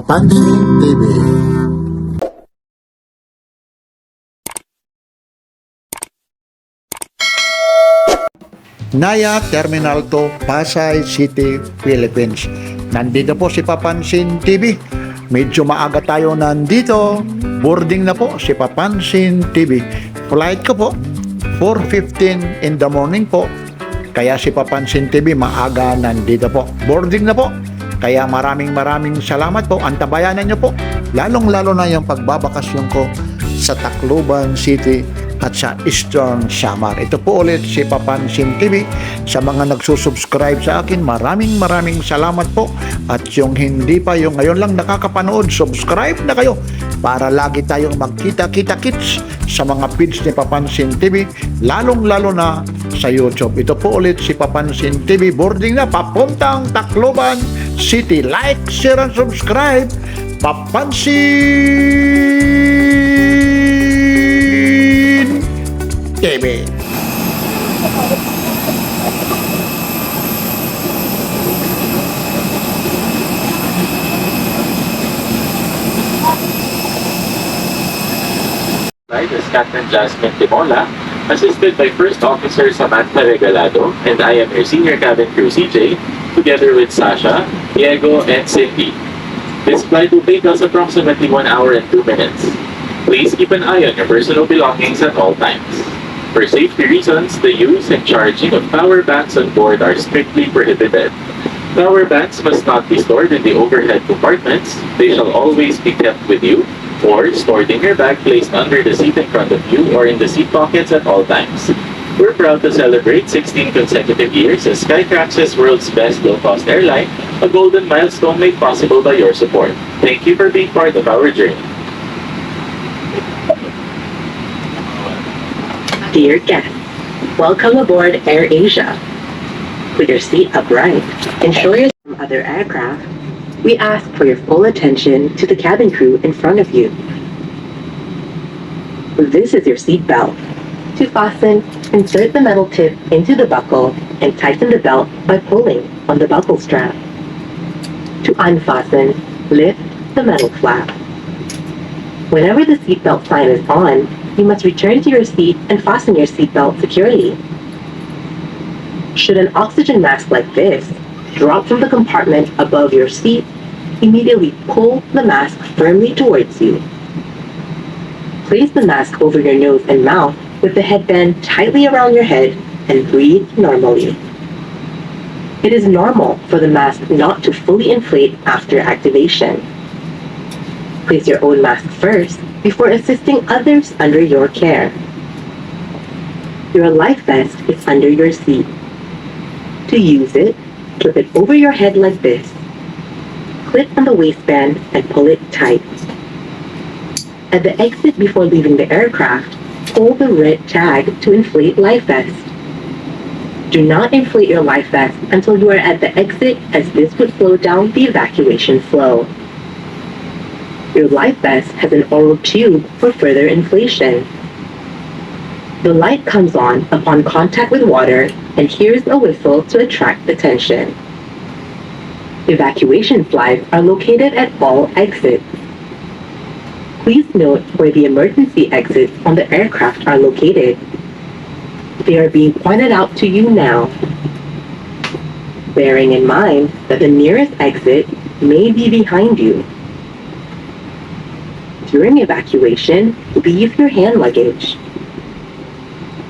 Papansin TV. Naya Terminal 2, Pasay City, Philippines. Nandito po si Papansin TV. Medyo maaga tayo nandito. Boarding na po si Papansin TV. Flight ko po, 4:15 in the morning po. Kaya si Papansin TV maaga nandito po. Boarding na po. Kaya maraming salamat po. Antabayanan niyo po. Lalong-lalo na yung pagbabakasyon ko sa Tacloban City at sa Eastern Samar. Ito po ulit si Papansin TV. Sa mga nagsusubscribe sa akin, maraming salamat po. At yung hindi pa, yung ngayon lang nakakapanood, subscribe na kayo para lagi tayong magkita-kita-kits sa mga feeds ni Papansin TV, lalong-lalo na sa YouTube. Ito po ulit si Papansin TV. Boarding na, papuntang Tacloban City. Like, share, and subscribe. Papansin TV. Flight is Captain Jasmine Timola, assisted by First Officer Samantha Regalado, and I am your senior cabin crew CJ, together with Sasha, Diego, and Cindy. This flight will take us approximately 1 hour and 2 minutes. Please keep an eye on your personal belongings at all times. For safety reasons, the use and charging of power banks on board are strictly prohibited. Power banks must not be stored in the overhead compartments. They shall always be kept with you or stored in your bag placed under the seat in front of you or in the seat pockets at all times. We're proud to celebrate 16 consecutive years as Skytrax's world's best low-cost airline, a golden milestone made possible by your support. Thank you for being part of our journey. Dear guests, welcome aboard AirAsia. With your seat upright, ensure yourself from other aircraft. We ask for your full attention to the cabin crew in front of you. This is your seat belt. To fasten, insert the metal tip into the buckle and tighten the belt by pulling on the buckle strap. To unfasten, lift the metal flap. Whenever the seatbelt sign is on, you must return to your seat and fasten your seatbelt securely. Should an oxygen mask like this drop from the compartment above your seat, immediately pull the mask firmly towards you. Place the mask over your nose and mouth with the headband tightly around your head and breathe normally. It is normal for the mask not to fully inflate after activation. Place your own mask first before assisting others under your care. Your life vest is under your seat. To use it, slip it over your head like this. Clip on the waistband and pull it tight. At the exit before leaving the aircraft, hold the red tag to inflate life vest. Do not inflate your life vest until you are at the exit, as this would slow down the evacuation flow. Your life vest has an oral tube for further inflation. The light comes on upon contact with water, and here's a whistle to attract attention. Evacuation flags are located at all exits. Please note where the emergency exits on the aircraft are located. They are being pointed out to you now. Bearing in mind that the nearest exit may be behind you. During evacuation, leave your hand luggage.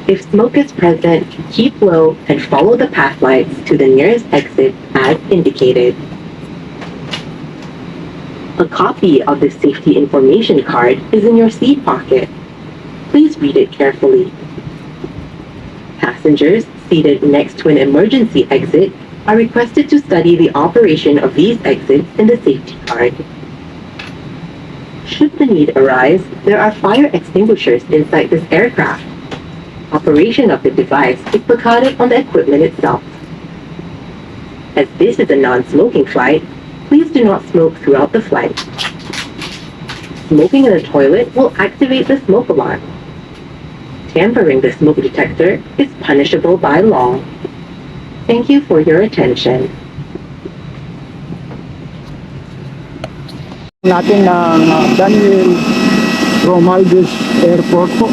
If smoke is present, keep low and follow the path lights to the nearest exit as indicated. A copy of the safety information card is in your seat pocket. Please read it carefully. Passengers seated next to an emergency exit are requested to study the operation of these exits in the safety card. Should the need arise, there are fire extinguishers inside this aircraft. Operation of the device is placarded on the equipment itself. As this is a non-smoking flight, please do not smoke throughout the flight. Smoking in a toilet will activate the smoke alarm. Tampering the smoke detector is punishable by law. Thank you for your attention. natin ng Daniel Romualdez Airport po.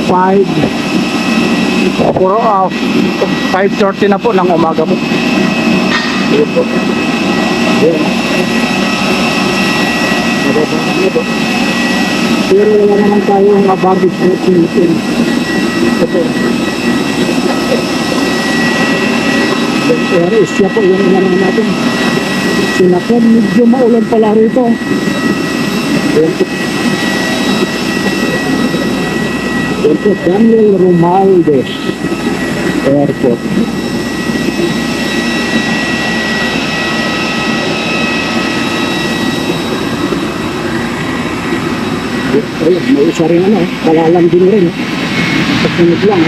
5:30 na po ng umaga po. Ayan po. Ayan. Nababa na po. Pero wala naman tayong baggage na pinitin. Ito po. Pero isya po yung naman natin. Sinakyan, medyo maulan pala rito. Ayan po. Ayan po, Daniel Romualdez Airport. Ayun, may isa rin ano, kalalang din rin. Pagsunod lang.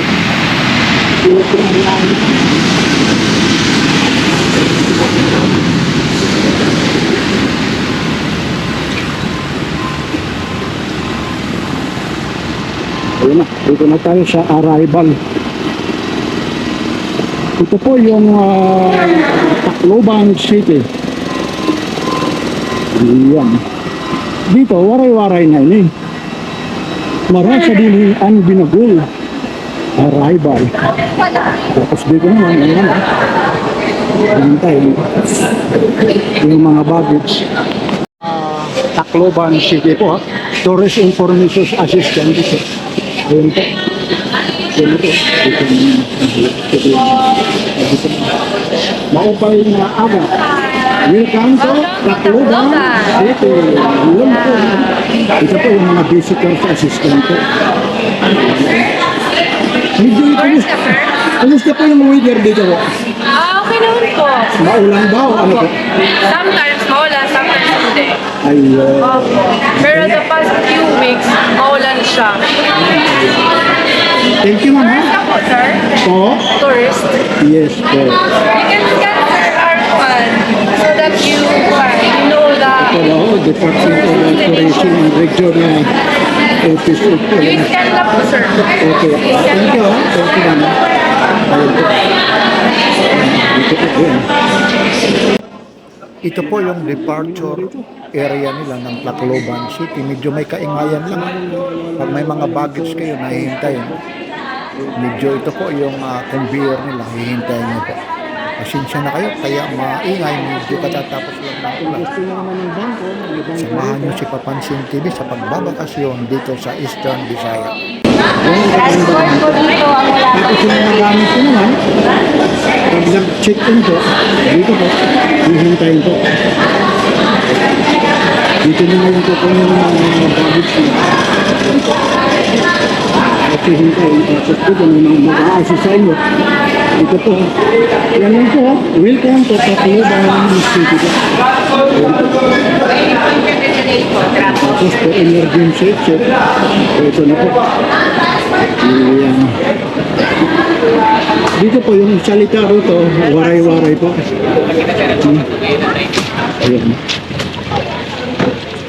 Sunod lang. Ayun na, dito na tayo sa arrival. Ito po yung Tacloban City. Ayan. Dito, waray-waray na yun eh. Mara sa din ang binagul. Arrival. Tapos dito naman, ayan na. Hintay. Yung mga baggage. Tacloban City po ha. Tourist Information Assistant dito. Ayun po. Ayun po. Maupay na aga. Welcome to Tacloban City. Ayun po. Ito po yung mga visitors assistant po. Medyo kumusta po yung weather dito po? Okay naman po. Maulan ba o ano po? Sometimes maulan, sometimes hindi. Ayun. Opo. Pero the past few weeks, maulan siya. Thank you, ma'am. Tourist ako, sir. Po? Tourist. Yes, po. You can scan, sir, our fund so that you know that Hello, Department of Tourism and Regional Office of you scan lang po, sir. Okay. Thank you, ha? Thank you, ma'am. Ayun po. Dito po, ayun. Ito po yung departure area nila ng Tacloban City. Medyo may kaingayan lang. Pag may mga baggage kayo, nahihintayin. Medyo ito po yung conveyor nila, hihintayin nyo po. Pasensya na kayo, kaya maingay, medyo katatapos lang ng ulan. Samahan nyo si Papansin TV sa pagbabakasyon dito sa Eastern Visayas. Transport po dito ang wala. Tapos yung mga gamit ko naman, pag nag-check-in po, dito po, hihintayin po. Dito na ngayon po yung mga baggage nila. At hihintayin, tapos dito may mga mag-a-assist sa inyo. Ito po, yan lang po, welcome to Tacloban City po. Tapos po, emergency check. Ito na po. Ayan. Dito po yung salita rito, waray-waray po. Ayan.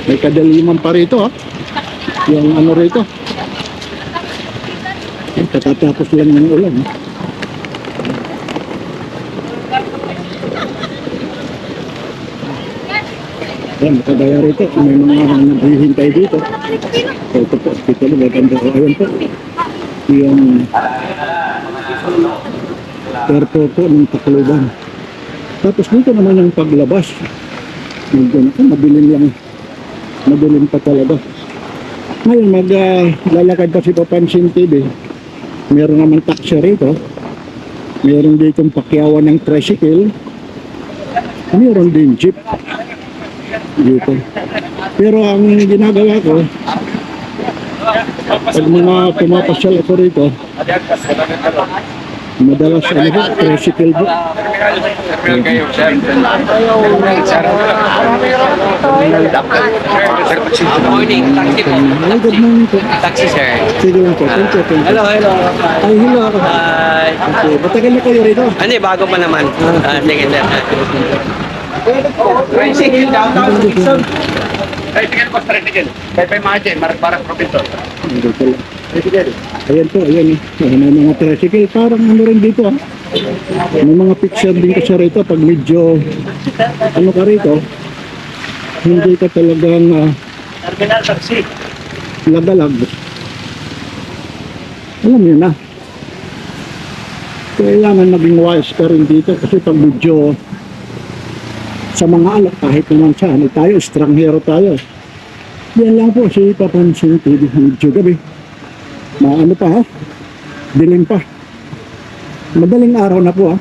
May kadaliman pa rito ha. Yung ano rito. Katatapos lang ng ulan. Ayan, makadaya rito. May mga naghihintay dito. Ito po, dito na maganda. Ayan po. Yung airport po ng Tacloban. Tapos dito naman yung paglabas. Medyo madilim lang. Madilim pa talaga. Ngayon, maglalakad pa si Papansin TV. Meron naman taxi rito. Meron ditong pakyawan ng tricycle. Meron din jeep. Dito. Pero ang ginagawa ko, pag mga pumapasyal ako rito, madalas ano po, tricycle po. Morning, taxi po. Ay, good morning po. Taxi, sir. Sige lang po, thank you, thank you. Hello, hello. Ay, hello ako. Hi. Okay, matagal na kayo rito. Ano eh, bago pa naman. Sige, sir. Sige, downtown, Dixon. Ayan po, ayan. May mga tricycle, parang ano rin dito ah. May mga picture din kasi rito pag medyo ano ka rito. hindi ka talagang Terminal taxi. lagalag. Alam niyo na. Kailangan maging wise ka rin dito kasi pag medyo sa mga alak kahit naman sa ano tayo, estranghero tayo. Yan lang po si Papansin TV. Medyo gabi. Ano pa ha? Dilim pa. Madaling araw na po ha.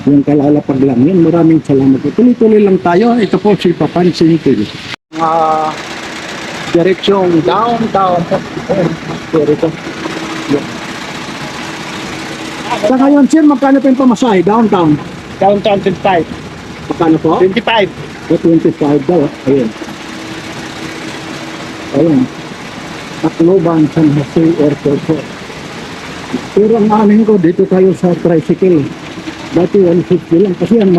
Yung kalalapag lang yan. Maraming salamat po. Tuloy-tuloy lang tayo. Ito po si Papansin TV. Direksyong downtown po. Pero ito. Sa ngayon sir, magkano po yung pamasahe? Downtown. Downtown 25. Magkano po? 25. 25 daw. Ayun. Ayun. Tacloban, San Jose Airport po. Pero ang amin ko, dito tayo sa tricycle. Dati 150 lang. Kasi yan,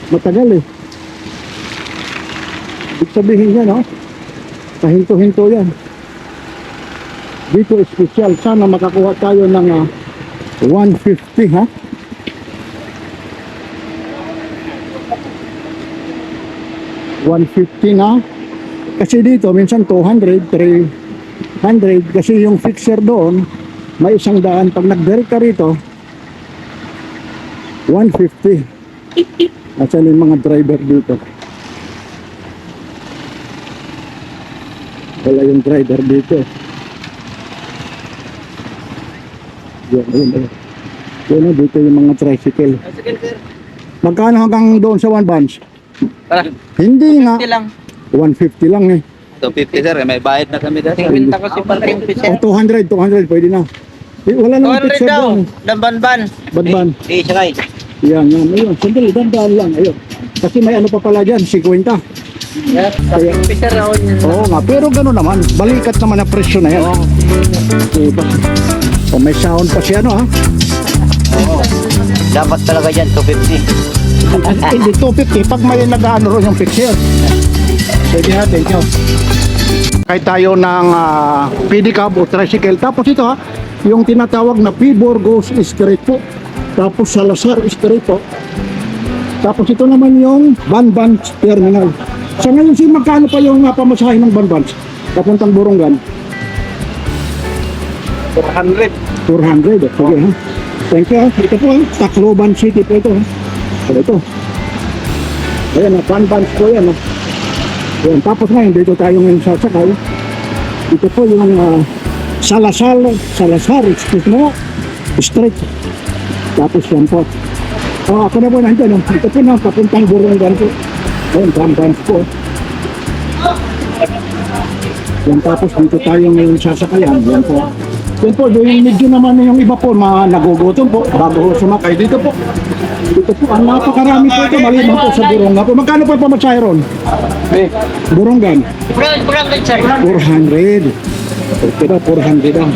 matagal eh. Ibig sabihin yan, no? Pahinto-hinto yan. Dito special. Sana makakuha tayo ng 150, ha? $150 na. Kasi dito, minsan 200, 300. Kasi yung fixer doon, may 100. Pag nag-direct ka rito, 150. Asan yung mga driver dito? Wala yung driver dito. Yun. Yun, dito yung mga tricycle. Magkano hanggang doon sa one bunch? Hindi nga. 50 lang. 150 lang eh. 250 sir, may bayad na kami dati. Pinta ko si parking O 200 pwede na. Eh, wala namang 200 picture daw. doon. Damban-ban. Badban. Eh, sakay. Yan. Ayun. Sandali, dandaan lang. Ayun. Kasi may ano pa pala dyan, 50. Kaya, Sir, ako yun. oo nga, pero gano'n naman. Balikat naman ang presyo na yan. Diba? O may sound pa siya, no ha? Dapat talaga dyan, 250. Hindi, 250 pag may nag-ano rin yung picture. Pwede na, thank you. Kahit tayo ng pedicab o tricycle. Tapos ito ha, yung tinatawag na P. Burgos Street po. Tapos Salazar Street po. Tapos ito naman yung Banban Terminal. Sa ngayon si magkano pa yung pamasahe ng Banban? Papuntang Borongan? 400. 400. Okay ha. Thank you ha. Ito po ha. Tacloban City po ito ha. Ito. Ayan ha. Banban po yan ha. Ayan. Tapos ngayon dito tayo ngayon sasakay. Ito po yung Salazar excuse mo. Street. Tapos yan po. Ako na po nandiyan. Ito po na papuntang Borongan po. Ayan. Banban po. Yan tapos dito tayo ngayon sasakayan. Yan po. Yan po, yung medyo naman yung iba po, nagugutom po, bago sumakay. Dito po, ang napakarami po ito, maliban po sa Borongan po. Magkano po yung pamasahe ron? Borongan? 400 sir. 400. Okay na, 400 lang.